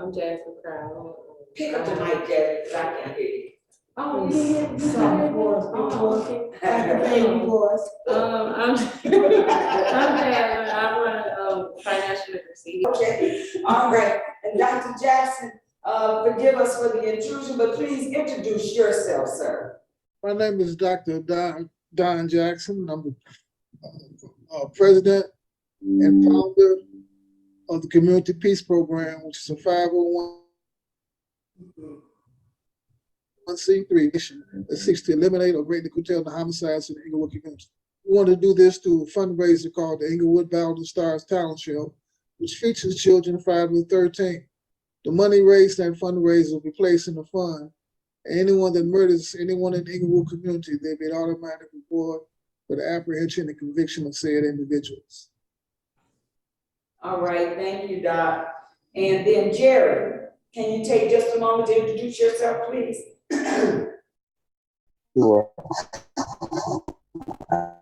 I'm Jasmine Crowd. Pick up the mic, Jasmine, because I can't hear you. Oh, you hear me? Baby voice. I'm Jasmine. I run financial literacy. Okay, all right. And Dr. Jackson, forgive us for the intrusion, but please introduce yourself, sir. My name is Dr. Don Jackson. I'm the president and founder of the Community Peace Program, which is a 501c3 mission that seeks to eliminate or greatly curtail the homicides in the Inglewood community. We want to do this through a fundraiser called the Inglewood Valley Stars Talent Show, which features children 5 to 13. The money raised in that fundraiser will be placed in the fund. Anyone that murders anyone in the Inglewood community, they'll be automatically brought for the apprehension and conviction of said individuals. All right, thank you, Doc. And then Jerry, can you take just a moment to introduce yourself, please? Sure.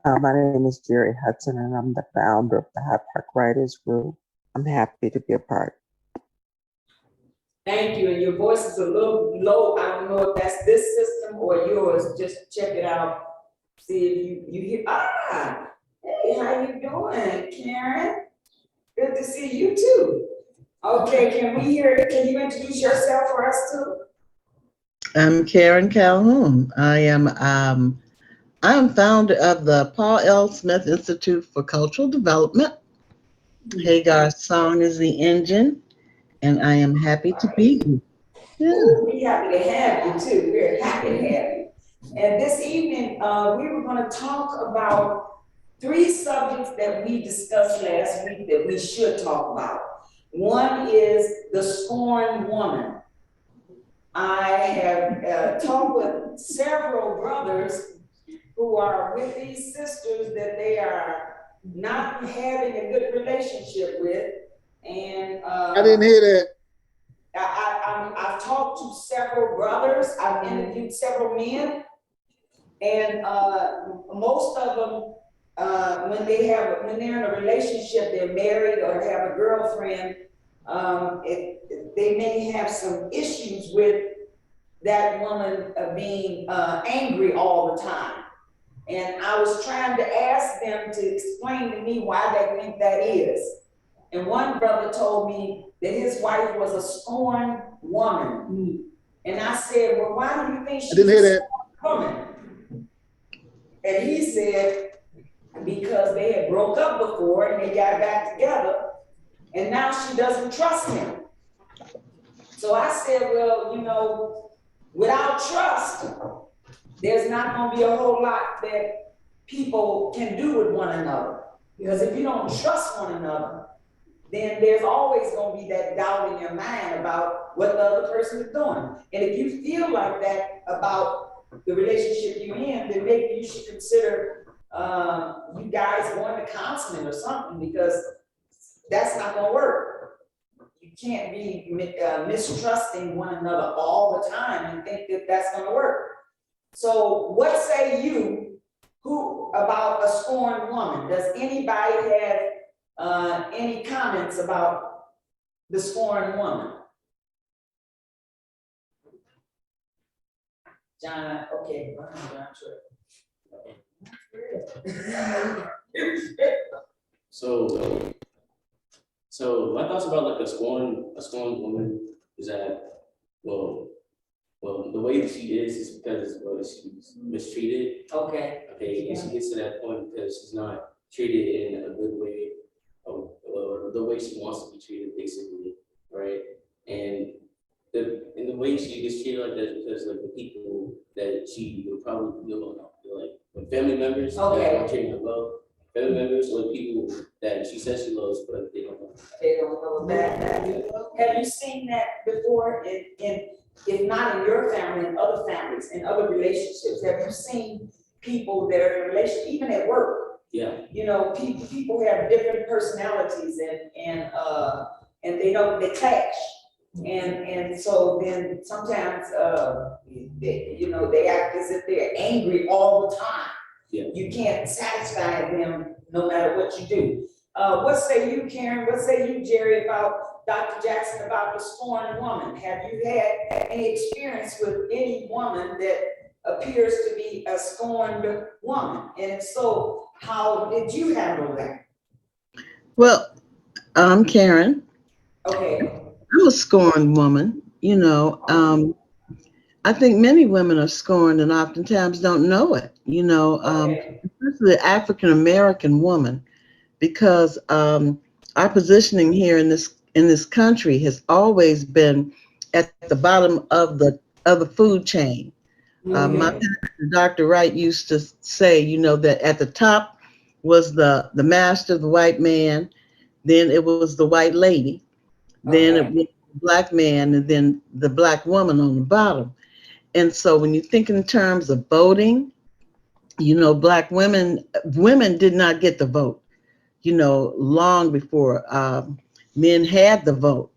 My name is Jerry Hudson, and I'm the founder of the High Park Writers Group. I'm happy to be a part. Thank you, and your voice is a little low. I don't know if that's this system or yours. Just check it out. See if you hear. Hey, how you doing, Karen? Good to see you too. Okay, can we hear it? Can you introduce yourself for us too? I'm Karen Calhoun. I'm founder of the Paul L. Smith Institute for Cultural Development. Hagar's song is the engine, and I am happy to be here. Yeah. We're happy to have you too. We're happy to have you. And this evening, we were going to talk about 3 subjects that we discussed last week that we should talk about. One is the Scorn Woman. I have talked with several brothers who are with these sisters that they are not having a good relationship with. And I didn't hear that. I've talked to several brothers, I've interviewed several men, and most of them, when they're in a relationship, they're married or have a girlfriend, they may have some issues with that woman being angry all the time. And I was trying to ask them to explain to me why they think that is. And one brother told me that his wife was a scorned woman. And I said, well, why do you think she's a scorned woman? And he said, because they had broke up before and they got back together, and now she doesn't trust him. So I said, well, you know, without trust, there's not going to be a whole lot that people can do with one another. Because if you don't trust one another, then there's always going to be that doubt in your mind about what the other person is doing. And if you feel like that about the relationship you're in, then maybe you should consider you guys going to counseling or something, because that's not going to work. You can't be mistrusting one another all the time and think that that's going to work. So what say you about a scorned woman? Does anybody have any comments about the scorned woman? John, okay, John, sure. So my thoughts about like a scorned woman is that well the way that she is because she's mistreated. Okay. Okay, and she gets to that point because she's not treated in a good way, or the way she wants to be treated, basically, right? And the way she gets treated like that is because like the people that she would probably like family members that don't treat her well. Family members or people that she says she loves, but they don't know. They don't know that. Have you seen that before? If not in your family, in other families, in other relationships, have you seen people that are in a relationship, even at work? Yeah. You know, people have different personalities and they clash. And so then sometimes they act as if they're angry all the time. Yeah. You can't satisfy them no matter what you do. What say you, Karen? What say you, Jerry, about Dr. Jackson, about the scorned woman. Have you had any experience with any woman that appears to be a scorned woman? And if so, how did you handle that? Well, I'm Karen. Okay. I'm a scorned woman. I think many women are scorned and oftentimes don't know it, Okay. especially the African American woman, because our positioning here in this country has always been at the bottom of the food chain. My Okay. pastor, Dr. Wright, used to say, that at the top was the master, the white man, then it was the white lady, then it Okay. was the black man, and then the black woman on the bottom. And so when you think in terms of voting, black women did not get the vote, long before men had the vote.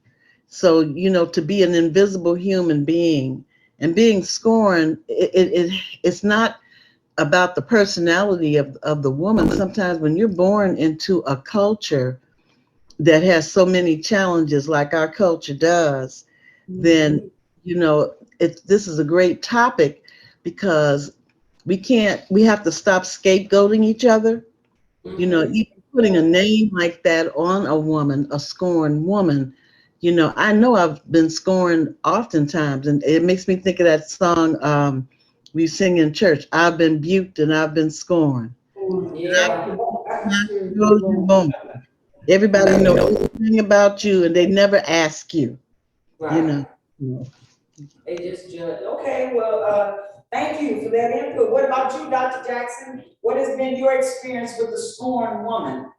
So, to be an invisible human being and being scorned, it's not about the personality of the woman. Sometimes when you're born into a culture that has so many challenges like our culture does, then, this is a great topic because we have to stop scapegoating each other. Even putting a name like that on a woman, a scorned woman, I know I've been scorned oftentimes, and it makes me think of that song we sing in church. I've been buked and I've been scorned. Yeah. Everybody knows everything about you, and they never ask you. Right. They just judge. Okay, well, thank you for that input. What about you, Dr. Jackson? What has been your experience with the scorned woman?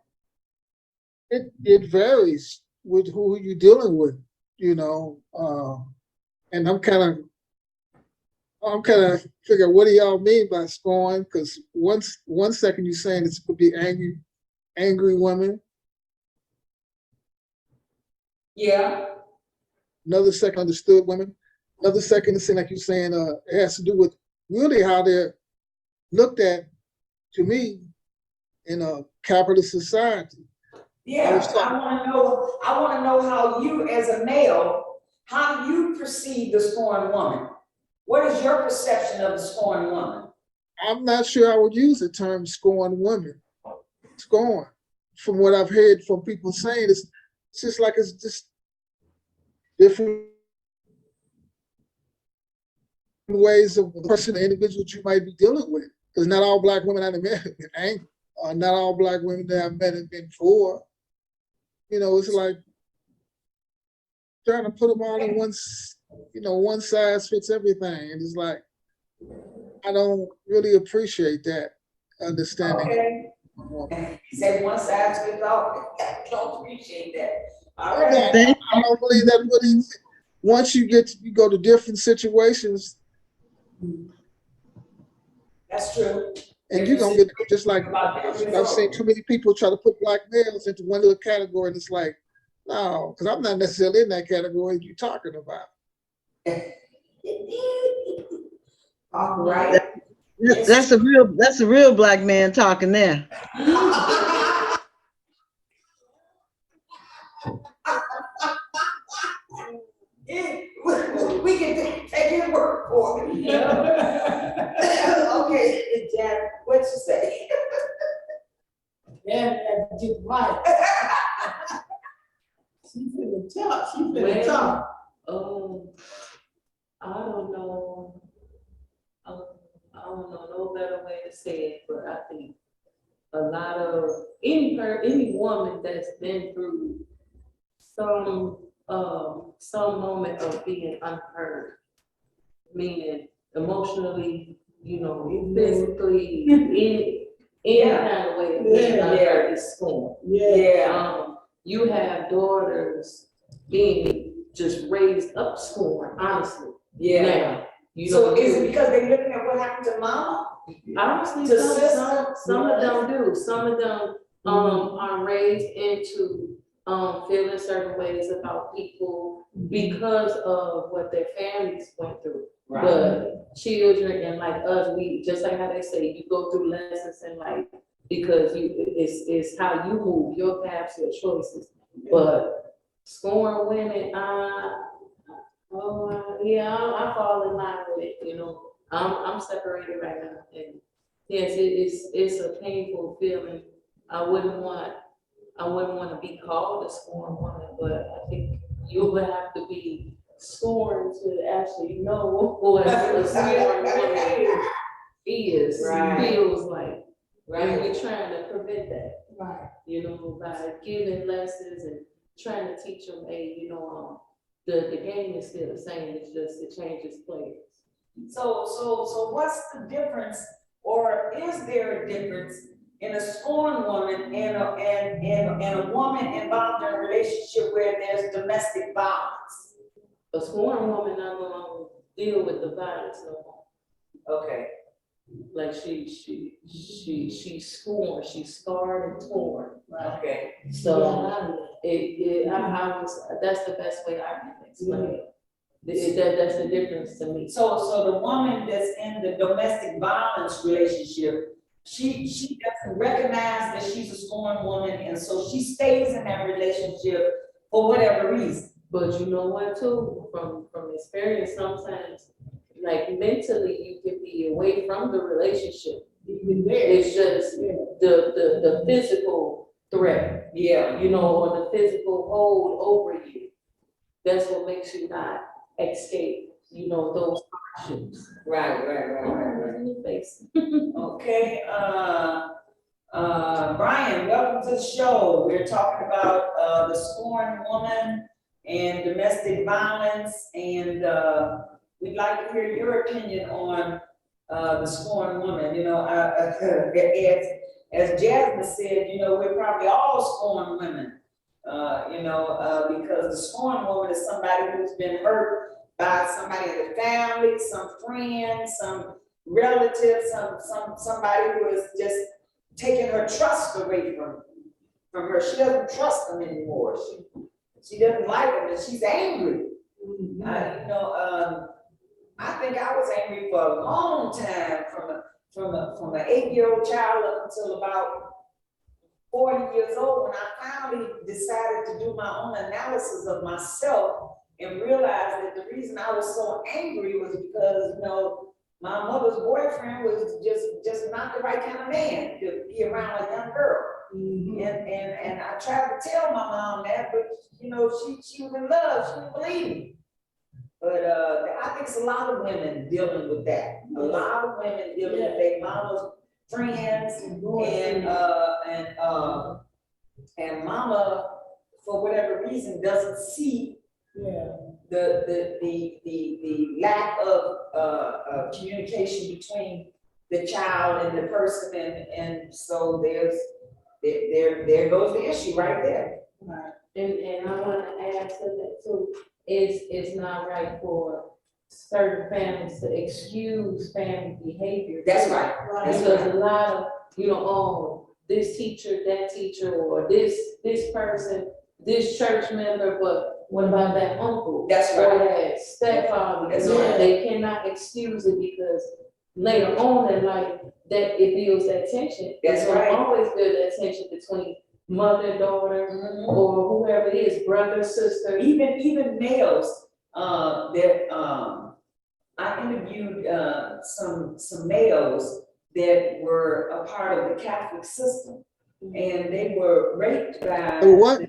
It varies with who you're dealing with, and I'm kind of figure what do y'all mean by scorn? Because one second you're saying it could be angry women. Yeah. Another second understood women. Another second it seems like you're saying it has to do with really how they're looked at to me in a capitalist society. Yeah, I want to know how you as a male, how do you perceive the scorned woman? What is your perception of the scorned woman? I'm not sure I would use the term scorned woman. Scorn. From what I've heard from people saying, it's just like it's just different ways of the person, the individual you might be dealing with. Because not all black women have been angry. Not all black women that I've met have been for. It's like trying to put them all in one size fits everything. And it's like, I don't really appreciate that understanding. Okay. He said one size fits all. I don't appreciate that. All right. I don't believe that really, once you go to different situations. That's true. And you're going to get, just like, I've seen too many people try to put black males into one little category, and it's like, no, because I'm not necessarily in that category you're talking about. All right. That's a real black man talking there. We can take his word for it. Okay, Jack, what you say? Yeah, just right. She's in the top. She's in the top. I don't know. I don't know no better way to say it, but I think a lot of any woman that's been through some moment of being unheard, meaning emotionally, physically, any kind of way of being unheard is scorn. You have daughters being just raised up scorn, honestly. Now, so is it because they're looking at what happened to mama? Honestly, To some of them do. Some of them are raised into feeling certain ways about people because of what their families went through. Right. But children and like us, we just like how they say you go through lessons in life because it's how you move, your paths, your choices. But Scorn Women, yeah, I fall in line with it, I'm separated right now, and yes, it's a painful feeling. I wouldn't want to be called a scorn woman, but I think you would have to be scorned to actually know what a scorn woman is, Right. feels like. And Right. we're trying to prevent that, Right. by giving lessons and trying to teach them, hey, the game is still the same, it's just it changes players. So what's the difference, or is there a difference in a scorn woman and a woman involved in a relationship where there's domestic violence? A scorn woman not gonna deal with the violence no more. Okay. Like she's scorned, she's scarred and torn. Okay. So that's the best way I can explain it. That's the difference to me. So the woman that's in the domestic violence relationship, she doesn't recognize that she's a scorned woman, and so she stays in that relationship for whatever reason. But you know what too, from experience, sometimes like mentally you can be away from the relationship. Even there. It's just the physical threat, Yeah. or the physical hold over you. That's what makes you not escape, those hardships. Right. In your face. Okay, Brian, welcome to the show. We're talking about the scorned woman and domestic violence, and we'd like to hear your opinion on the scorned woman. As Jasmine said, we're probably all scorned women. Because the scorned woman is somebody who's been hurt by somebody in the family, some friend, some relative, somebody who is just taking her trust away from her. She doesn't trust them anymore. She doesn't like them, and she's angry. I think I was angry for a long time, from an 8-year-old child up until about 40 years old, when I finally decided to do my own analysis of myself and realized that the reason I was so angry was because, my mother's boyfriend was just not the right kind of man to be around a young girl. Mhm. And I tried to tell my mom that, but she was in love, she didn't believe me. But I think it's a lot of women dealing with that. A lot of women dealing with their mama's friends, and mama, for whatever reason, doesn't see the lack of communication between the child and the person, and so there goes the issue right there. Right. And I want to add to that too, it's not right for certain families to excuse family behavior. That's right. Because a lot of, this teacher, that teacher, or this person, this church member, but what about that uncle? That's Or right. that stepfather? That's right. They cannot excuse it because later on in life, that it builds that tension. That's It's gonna right. always build that tension between mother, daughter, or whoever it is, brother, sister. Even males, I interviewed some males that were a part of the Catholic system, and they were raped by. What?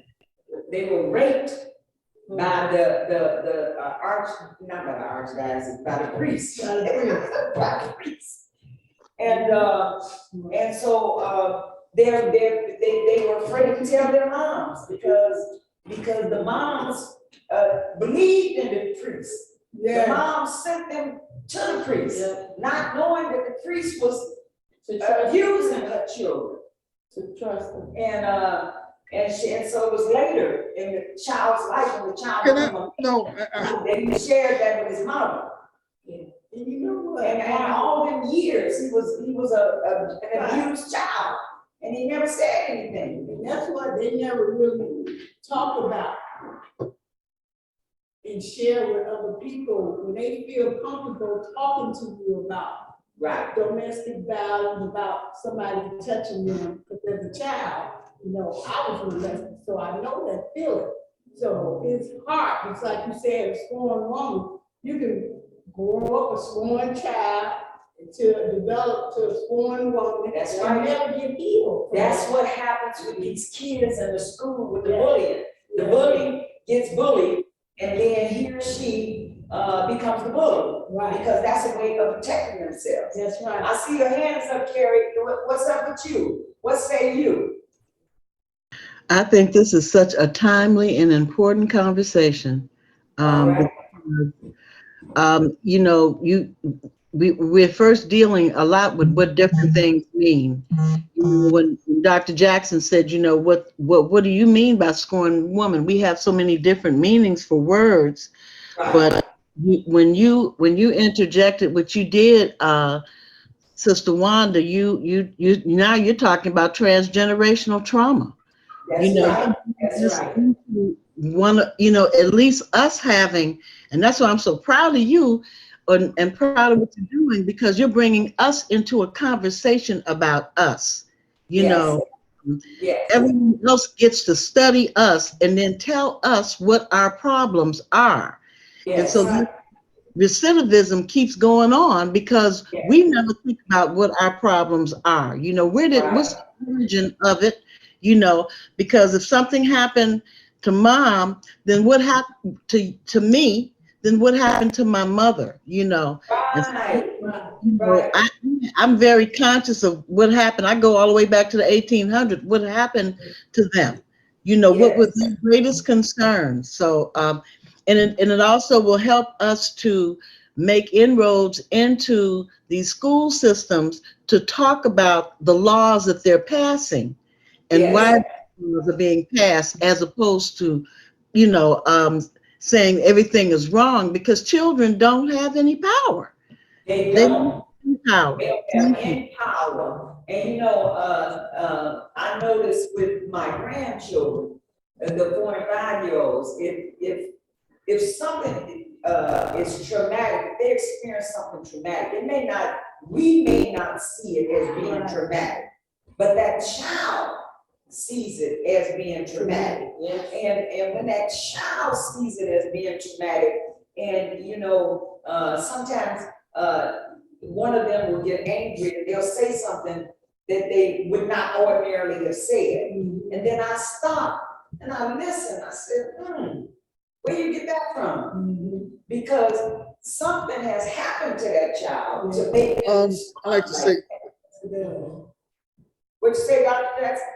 They were raped by the not by the archdiocese, by the priest. By the priest. And so they were afraid to tell their moms because the moms believed in the priest. The mom sent them to the priest, not knowing that the priest was abusing her children. To trust them. And so it was later in the child's life when the child Can he shared that with his mother. And you know what? And all them years he was an abused child, and he never said anything. And that's what they never really talk about and share with other people when they feel comfortable talking to you about Right. domestic violence, about somebody touching them. Because as a child, I was molested, so I know that feeling. So it's hard, it's like you said, a scorn woman, you can grow up a scorn child to develop to a scorn woman. That's and right. never get healed. from That's that. what happens with these kids in the school with the Yeah. bullying. The Yeah. bully gets bullied, and then he or she becomes the bully, Right, because that's a way of protecting themselves. that's right. I see your hands up, Carrie. What's up with you? What say you? I think this is such a timely and important conversation. All right. You know, we're first dealing a lot with what different things mean. You know, when Dr. Jackson said, you know, what do you mean by scorn woman? We have so many different meanings for words, Right. but when you interjected what you did, Sister Wanda, you now you're talking about transgenerational trauma. That's You know, right. That's just right. one, you know, at least us having, and that's why I'm so proud of you and proud of what you're doing, because you're bringing us into a conversation about us. You Yes. know, Yes. everyone else gets to study us and then tell us what our problems are. And Yes. so this recidivism keeps going on because Yes. we never think about what our problems are. You know, what's the origin of it? You know, because if something happened to mom, then what happened to me? Then what happened to my mother? You know, and so, Right. you know, Right. I'm very conscious of what happened. I go all the way back to the 1800s. What happened to them? You know, what was their greatest concern? So, and it also will help us to make inroads into these school systems to talk about the laws that they're passing and why laws are being passed, as opposed to, you know, saying everything is wrong, because children don't have any power. They They don't. don't have any power. They don't have any power. And you know, I noticed with my grandchildren, the 4 and 5-year-olds, if something is traumatic, if they experience something traumatic, we may not see it as being traumatic, but that child sees it as being traumatic. Yes. And when that child sees it as being traumatic, and you know, sometimes one of them will get angry and they'll say something that they would not ordinarily have said. And then I stop and I listen. I said, where you get that from? Because something has happened to that child to make them I like to say, what you say, Dr. Jackson?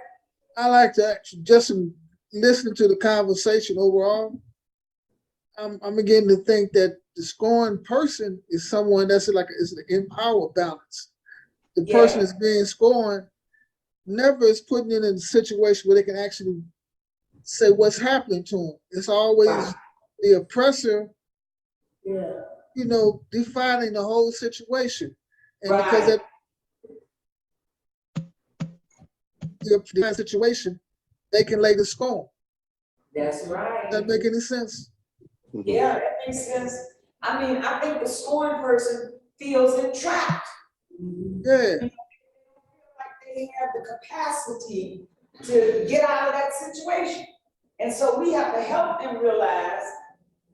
I like to actually just in listening to the conversation overall. I'm beginning to think that the scorned person is someone that's like is an empowered balance. The person that's being scorned never is putting it in a situation where they can actually say what's happening to them. It's always the oppressor, you know, defining the whole situation. And because that the situation, they can lay the scorn. That's right. Does that make any sense? Yeah, that makes sense. I mean, I think the scorned person feels entrapped. Yeah. Like they have the capacity to get out of that situation. And so we have to help them realize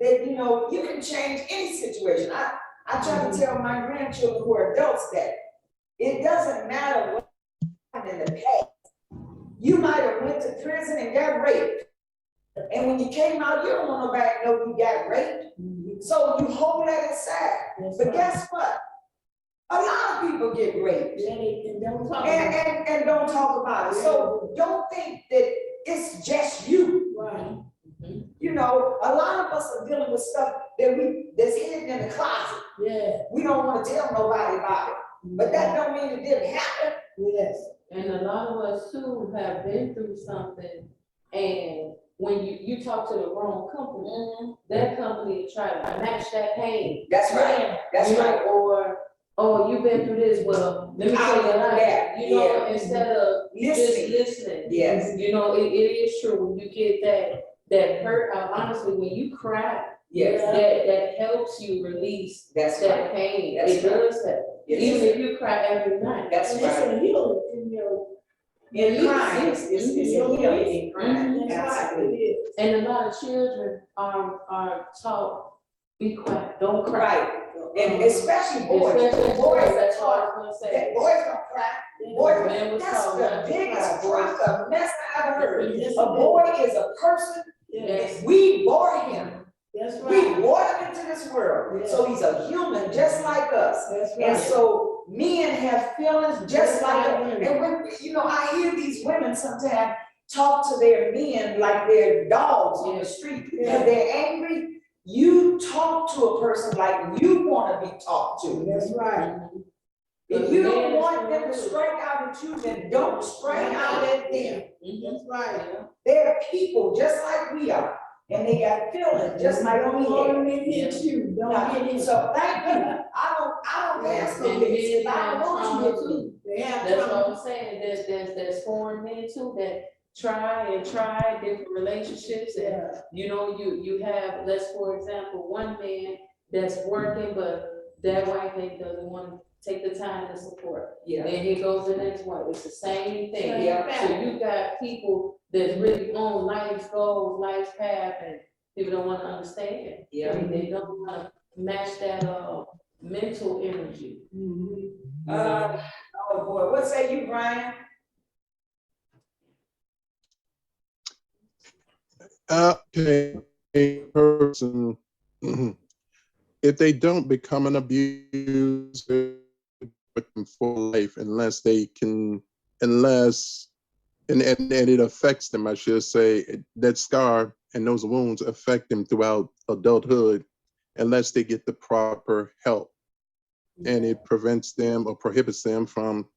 that, you know, you can change any situation. I try to tell my grandchildren who are adults that it doesn't matter what happened in the past. You might have went to prison and got raped. And when you came out, you don't want nobody to know you got raped. So you hold that inside. But guess what? A lot of people get raped. And don't talk And don't talk about it. So don't think that it's just you. Right. You know, a lot of us are dealing with stuff that's hidden in the closet. Yeah. We don't want to tell nobody about it. But that don't mean it didn't happen. Yes. And a lot of us too have been through something, and when you talk to the wrong company, that company try to match that pain. That's right. That's You know, right. or, oh, you've been through this, well, let me tell you that, you know, instead of just listening. Yes. You know, it is true, when you get that hurt, honestly, when you cry, Yes. that helps you release That's that right. pain. That's It does that. Yes. Even if you cry every night. That's And right. it's a healing in your in crime, it's a healing in crime, That's right, absolutely. it is. And a lot of children are taught, be quiet, don't cry. Right, and especially boys, Especially boys are that's what I taught was gonna that say. boys don't cry. Boy, Man was that's taught the not to biggest cry. crock of mess I ever heard. Yes, A it boy is a person, Yes. and we bore him. That's We right, brought him into this world, so he's a human just like us. that's And right. so men have feelings just like us. And when, I hear these women sometimes talk to their men like they're dogs on the street because they're angry. You talk to a person like you want to be talked to. That's right. If you don't want them to strike out at you, then don't strike out at them. That's right. They're people just like we are, and they got feelings just like Don't we want have. them to hit you, don't hit him. So thank you. I don't ask no this, I don't want you to do. They have That's what trauma. I'm saying, there's foreign men too that try different relationships and, Yeah. you have, let's, for example, one man that's working, but that wife doesn't want to take the time to support. Yeah. Then here goes the next wife, it's the same thing. Same Yeah. So thing. you got people that's really on life's goals, life's path, and people don't want to understand. Yeah. They don't want to match that, mental energy. Oh boy, what say you, Brian? Okay, a person, if they don't become an abuser for life, unless and it affects them, I should say, that scar and those wounds affect them throughout adulthood, unless they get the proper help. And it prevents them or prohibits them from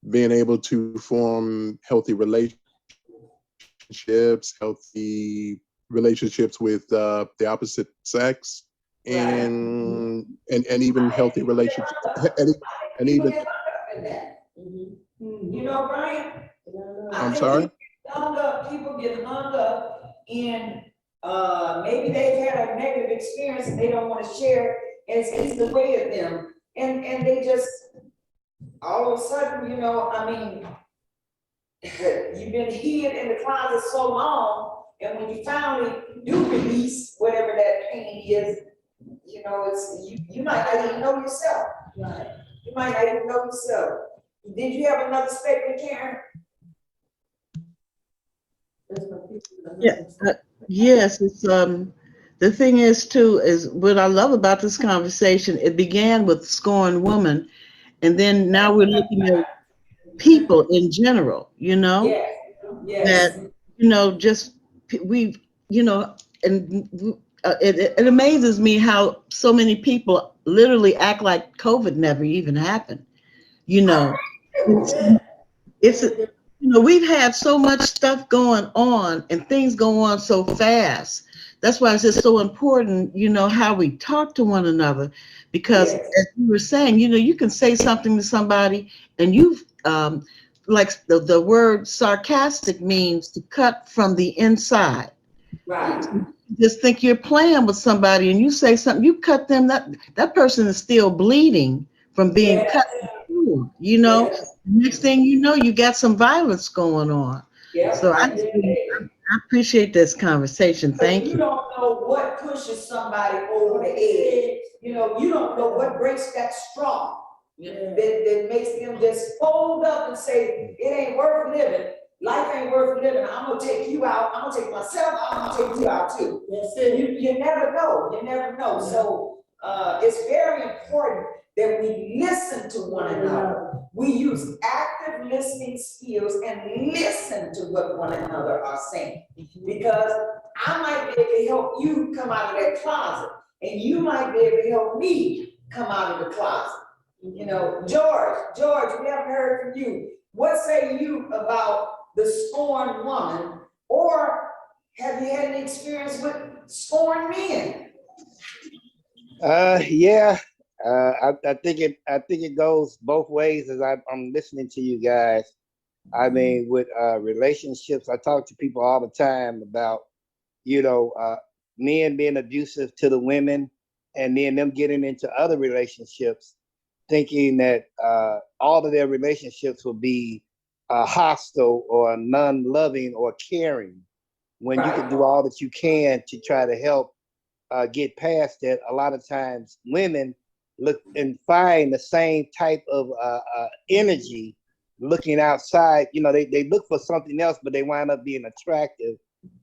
being able to form healthy relationships, healthy relationships with the opposite sex, and even healthy relationships, and People even. get hung up in that. Mm-hmm. You know, Brian? I'm sorry? People get hung up in, maybe they've had a negative experience and they don't want to share it. It's the way of them. And they just, all of a sudden, you've been hid in the closet so long, and when you finally do release whatever that pain is, you might not even know yourself. Right. You might not even know yourself. Did you have another statement, Karen? Yeah, yes, it's, the thing is too, is what I love about this conversation, it began with Scorn Woman, and then now we're looking at people in general, Yes, yes. that, just, and it amazes me how so many people literally act like COVID never even happened, It's, we've had so much stuff going on and things go on so fast. That's why it's just so important, how we talk to one another, because Yes. as you were saying, you can say something to somebody and you've, like the word sarcastic means to cut from the inside. Right. Just think you're playing with somebody and you say something, you cut them, that person is still bleeding from being Yes. cut through, Yes. Next thing you know, you got some violence going on. Yeah. So I appreciate this conversation. Thank You you. don't know what pushes somebody over the edge. You don't know what breaks that straw that makes them just fold up and say, it ain't worth living. Life ain't worth living. I'm gonna take you out. I'm gonna take myself out. I'm gonna take you out too. You never know. You never know. So it's very important that we listen to one another. We use active listening skills and listen to what one another are saying. Because I might be able to help you come out of that closet, and you might be able to help me come out of the closet. George, we haven't heard from you. What say you about the scorned woman, or have you had any experience with scorned men? Yeah. I think it goes both ways as I'm listening to you guys. I mean, with relationships, I talk to people all the time about, men being abusive to the women, and then them getting into other relationships, thinking that all of their relationships will be hostile or non-loving or caring. When you can do all that you can to try to help get past that, a lot of times women look and find the same type of energy looking outside. You know, they look for something else, but they wind up being attractive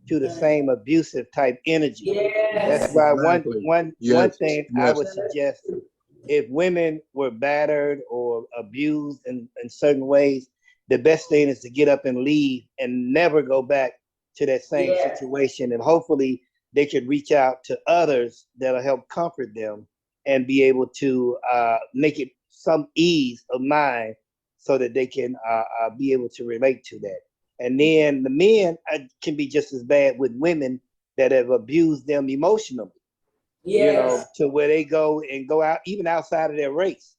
to the same abusive type energy. Yes. That's why Exactly. one Yes. thing I would suggest, if women were battered or abused in certain ways, the best thing is to get up and leave and never go back to that same situation. And hopefully they could reach out to others that'll help comfort them and be able to make it some ease of mind so that they can be able to relate to that. And then the men can be just as bad with women that have abused them emotionally. You know, to where they go out even outside of their race,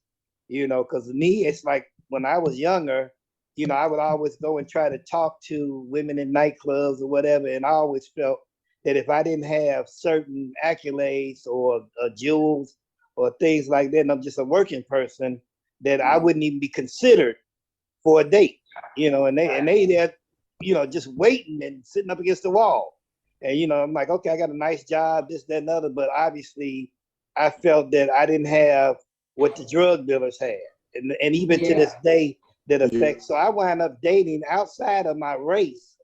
you know, because me, it's like when I was younger, you know, I would always go and try to talk to women in nightclubs or whatever. And I always felt that if I didn't have certain accolades or jewels or things like that, and I'm just a working person, that I wouldn't even be considered for a date, you know, and they there, you know, just waiting and sitting up against the wall. And, you know, I'm like, okay, I got a nice job, this, that, and other, but obviously I felt that I didn't have what the drug dealers had. And even to this day, that affects. So I wound up dating outside of my race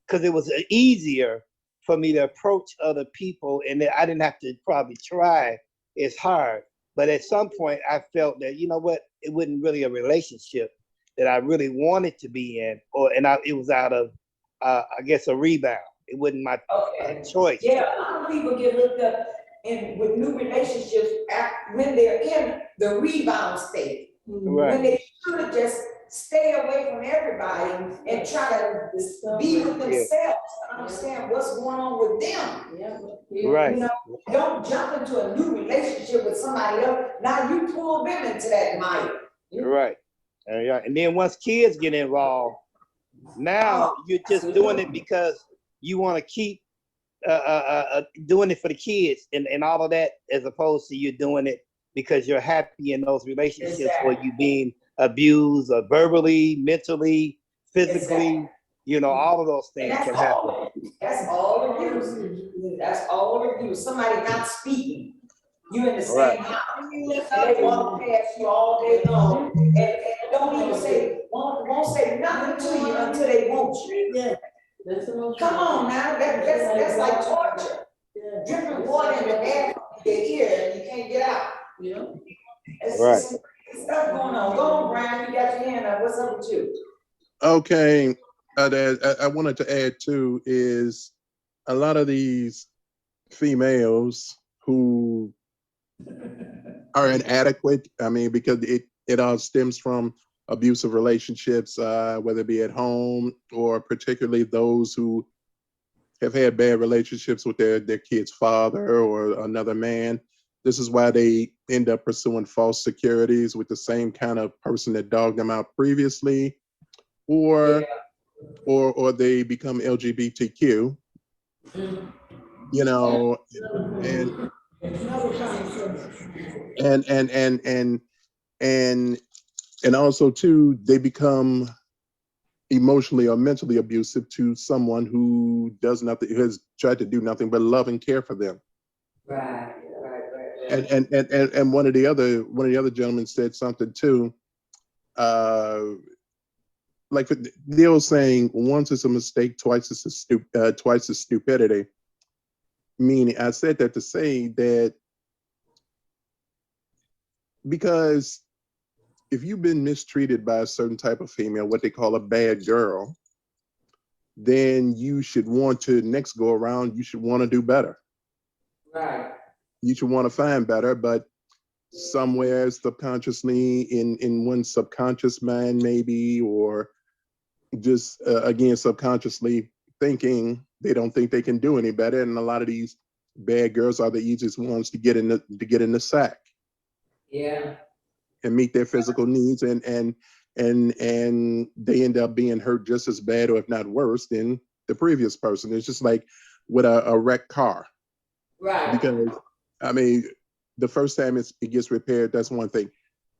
because it was easier for me to approach other people, and I didn't have to probably try as hard. But at some point I felt that, you know what, it wasn't really a relationship that I really wanted to be in, it was out of, I guess, a rebound. It wasn't my choice. Yeah, a lot of people get hooked up with new relationships when they're in the rebound state. Right. When they should just stay away from everybody and try to be with themselves, understand what's going on with them. Right. You know, don't jump into a new relationship with somebody else. Now you pull them into that mire. Right. And then once kids get involved, now you're just doing it because you want to keep doing it for the kids and all of that, as opposed to you doing it because you're happy in those relationships where you being abused or verbally, mentally, physically, you know, all of those things can happen. That's all abuse. That's all abuse. Somebody not speaking. You in the same house. And they walk past you all day long and don't even say, won't say nothing to you until they want you. Yeah. Come on now, that's like torture. Dripping water in the back of your ear and you can't get out. It's stuff going on. Go on, Brian, you got your hand up. What's up with you? Okay, I wanted to add too is a lot of these females who are inadequate. I mean, because it all stems from abusive relationships, whether it be at home or particularly those who have had bad relationships with their kid's father or another man. This is why they end up pursuing false securities with the same kind of person that dogged them out previously, or they become LGBTQ, you know, and also too, they become emotionally or mentally abusive to someone who does nothing, who has tried to do nothing but love and care for them. Right. And one of the other gentlemen said something too, like the old saying, once it's a mistake, twice is stupidity. Meaning, I said that to say that because if you've been mistreated by a certain type of female, what they call a bad girl, then you should want to next go around, you should want to do better. Right. You should want to find better, but somewhere subconsciously in one's subconscious mind maybe, or just again, subconsciously thinking they don't think they can do any better. And a lot of these bad girls are the easiest ones to get in the sack. Yeah. And meet their physical needs, and they end up being hurt just as bad, or if not worse, than the previous person. It's just like with a wrecked car. Right. Because I mean, the first time it gets repaired, that's one thing.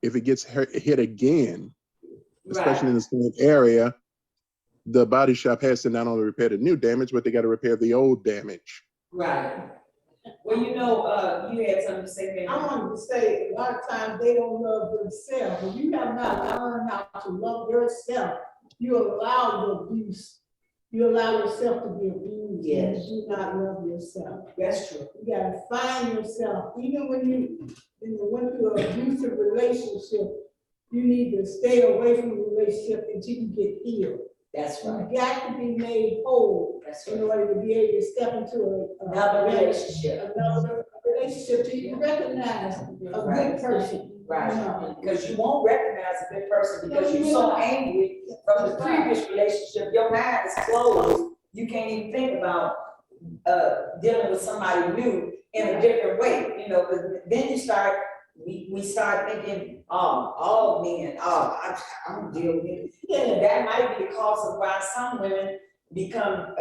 If it gets hit again, especially in the same area, the body shop has to not only repair the new damage, but they got to repair the old damage. Right. Well, you know, you had something to say, I man. wanted to say, a lot of times they don't love themselves. If you have not learned how to love yourself, you allow the abuse. You allow yourself to be abused. Yes. And you do not love yourself. That's true. You gotta find yourself. Even when you went through an abusive relationship, you need to stay away from the relationship until you get healed. That's right. You got to be made whole That's in right. order to be able to step into Another relationship. another relationship till you recognize a good person. Right. You know. Because you won't recognize a good person because you're so angry from the previous relationship. Your mind is closed. You can't even think about dealing with somebody new in a different way, you know, because then you start, we start thinking, all men, I'm dealing with it. Yeah, that might be the cause of why some women become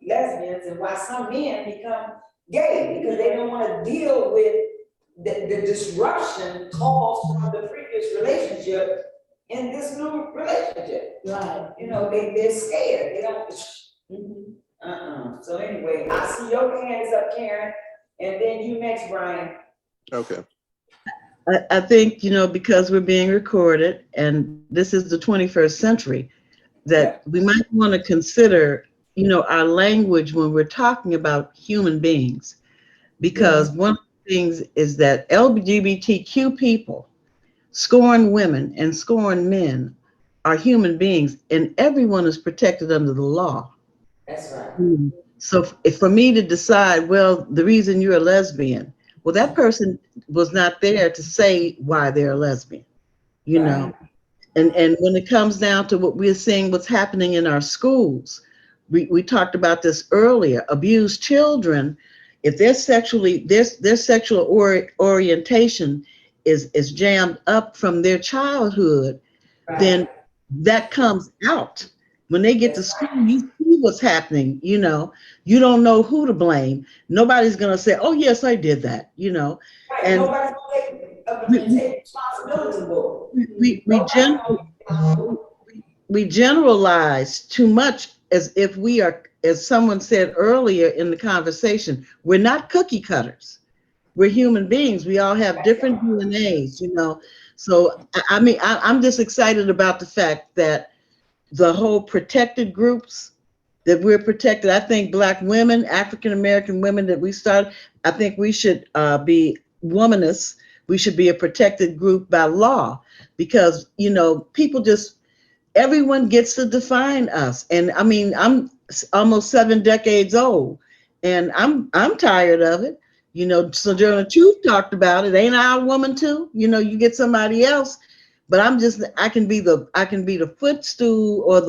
lesbians and why some men become gay, because they don't want to deal with the disruption caused from the previous relationship in this new relationship. Right. You know, they're scared. They don't. So anyway, I see your hands up, Karen, and then you next, Brian. Okay. I think, you know, because we're being recorded and this is the 21st century, that we might want to consider, you know, our language when we're talking about human beings. Because one of the things is that LGBTQ people, scorn women and scorn men are human beings, and everyone is protected under the law. That's right. So if for me to decide, well, the reason you're a lesbian, well, that person was not there to say why they're a lesbian, you know. And when it comes down to what we're seeing, what's happening in our schools, we talked about this earlier, abused children, if their sexual orientation is jammed up from their childhood, then that comes out. When they get to school, you see what's happening, you know, you don't know who to blame. Nobody's gonna say, oh yes, I did that, you know. Right, And nobody's gonna take responsibility for it. We generalize too much as if we are, as someone said earlier in the conversation, we're not cookie cutters. We're human beings. We all have different DNAs, you know. So, I mean, I'm just excited about the fact that the whole protected groups, that we're protected. I think Black women, African-American women that we started, I think we should be womanists. We should be a protected group by law because, you know, people just, everyone gets to define us. And I mean, I'm almost 7 decades old and I'm tired of it. You know, Sojourner Truth talked about it. Ain't I a woman too? You know, you get somebody else, but I can be the footstool or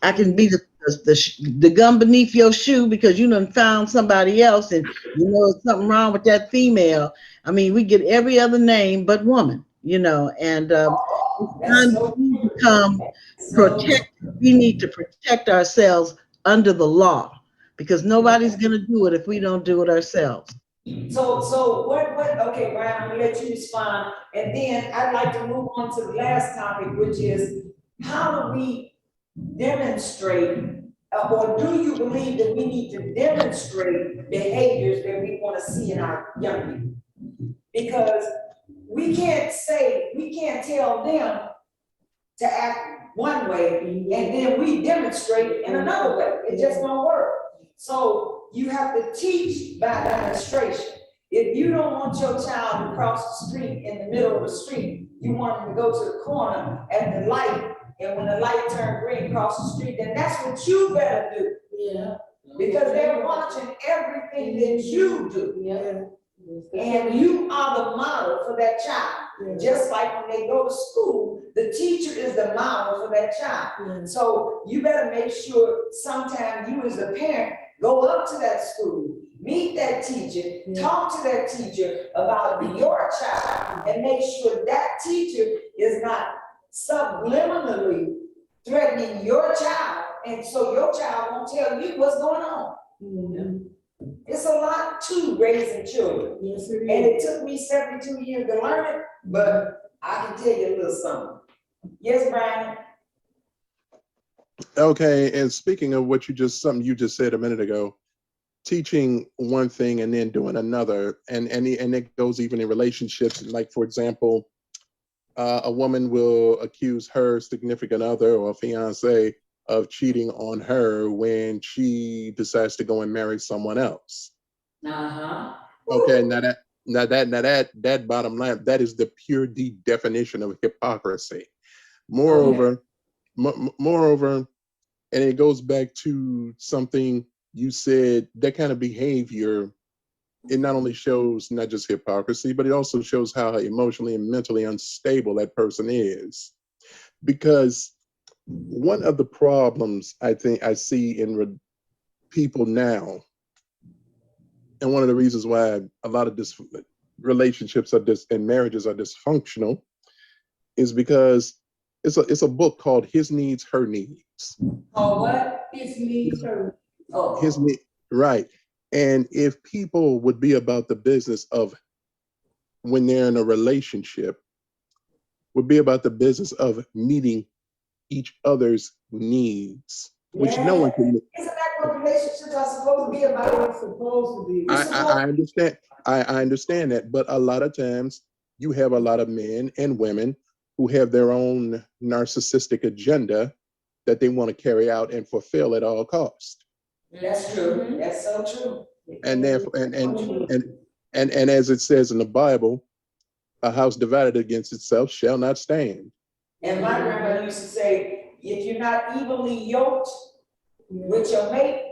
I can be the gum beneath your shoe because you done found somebody else and you know there's something wrong with that female. I mean, we get every other name but woman, you know, and we need to protect ourselves under the law because nobody's going to do it if we don't do it ourselves. So what, okay, Brian, I'm gonna let you respond. And then I'd like to move on to the last topic, which is how do we demonstrate, or do you believe that we need to demonstrate behaviors that we want to see in our young people? Because we can't tell them to act one way and then we demonstrate in another way. It just don't work. So you have to teach by demonstration. If you don't want your child to cross the street in the middle of the street, you want them to go to the corner at the light, and when the light turns green, cross the street, then that's what you better do. Yeah. Because they're watching everything that you do. Yeah. And you are the model for that child. Yeah. Just like when they go to school, the teacher is the model for that child. Yeah. So you better make sure sometime you as a parent go up to that school, meet that teacher, talk to that teacher about your child, and make sure that teacher is not subliminally threatening your child, and so your child won't tell you what's going on. Mm-hmm. It's a lot to raising children. Yes, it is. And it took me 72 years to learn it, but I can tell you a little something. Yes, Brian? Okay, and speaking of something you just said a minute ago, teaching one thing and then doing another, and it goes even in relationships. Like, for example, a woman will accuse her significant other or fiance of cheating on her when she decides to go and marry someone else. Uh-huh. Okay, that bottom line, that is the pure definition of hypocrisy. Moreover, moreover, and it goes back to something you said, that kind of behavior, it not only shows not just hypocrisy, but it also shows how emotionally and mentally unstable that person is. Because one of the problems I think I see in people now, and one of the reasons why a lot of relationships and marriages are dysfunctional, is because it's a book called His Needs, Her Needs. Oh, what? His needs her. Oh. His need, right. And if people would be about the business of, when they're in a relationship, would be about the business of meeting each other's needs, which no one can. Isn't that what relationships are supposed to be about? It's supposed to be. I understand. I understand that, but a lot of times you have a lot of men and women who have their own narcissistic agenda that they want to carry out and fulfill at all costs. That's true. That's so true. And therefore, and as it says in the Bible, a house divided against itself shall not stand. And my grandmother used to say, if you're not evenly yoked with your mate,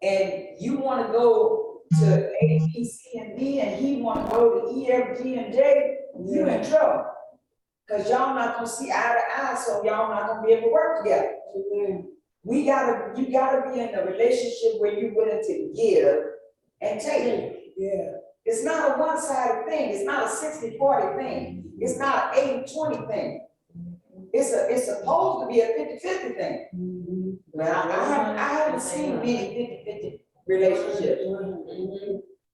and you want to go to A, B, C, and D, and he want to go to E, F, G, and J, you in trouble. Because y'all not gonna see eye to eye, so y'all not gonna be able to work together. You gotta be in a relationship where you're willing to give and take. Yeah. It's not a one-sided thing. It's not a 60-40 thing. It's not an 80-20 thing. It's supposed to be a 50-50 thing. But I haven't seen many 50-50 relationships.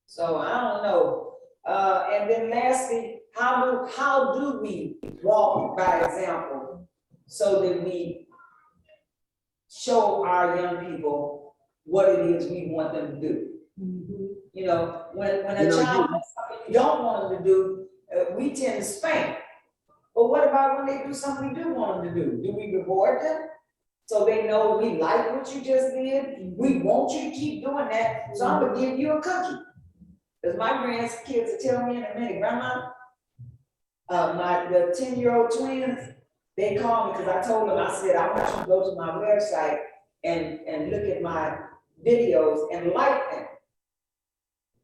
So I don't know. And then lastly, how do we walk by example so that we show our young people what it is we want them to do? You know, when a child does something you don't want them to do, we tend to spank. But what about when they do something we do want them to do? Do we reward them? So they know we like what you just did. We want you to keep doing that. So I'm gonna give you a cookie. Because my grandkids will tell me in a minute, Grandma, the 10-year-old twins, they call me because I told them, I said, I want you to go to my website and look at my videos and like them.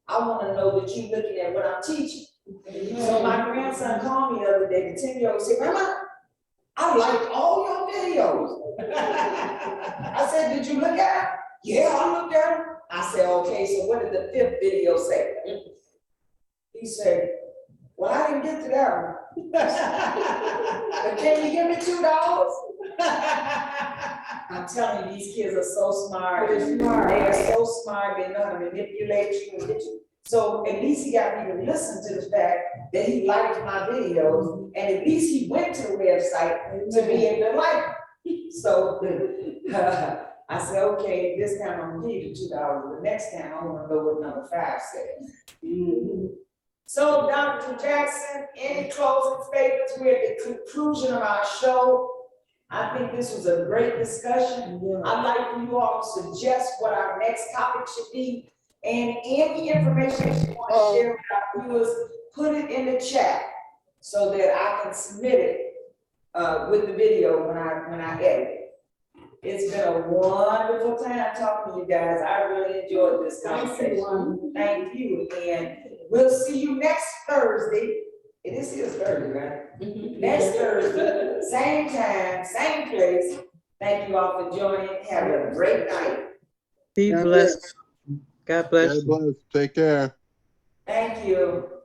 I want to know that you're looking at what I'm teaching. So my grandson called me the other day, the 10-year-old said, Grandma, I liked all your videos. I said, did you look at them? Yeah, I looked at them. I said, okay, so what did the 5th video say? He said, well, I didn't get to that one. But can you give me $2? I'm telling you, these kids are so smart. They are so smart. They know how to manipulate you and get you. So at least he got me to listen to the fact that he liked my videos, and at least he went to the website to be able to like them. So I said, okay, this time I'm gonna give you $2. The next time I want to know what number 5 says. So, Dr. Jackson, any closing statements? We're at the conclusion of our show. I think this was a great discussion. I'd like for you all to suggest what our next topic should be. And any information you want to share with our viewers, put it in the chat so that I can submit it with the video when I edit it. It's been a wonderful time talking to you guys. I really enjoyed this conversation. Thank you. And we'll see you next Thursday. This is Thursday, right? Next Thursday, same time, same place. Thank you all for joining. Have a great night. Be blessed. God bless. God bless. Take care. Thank you.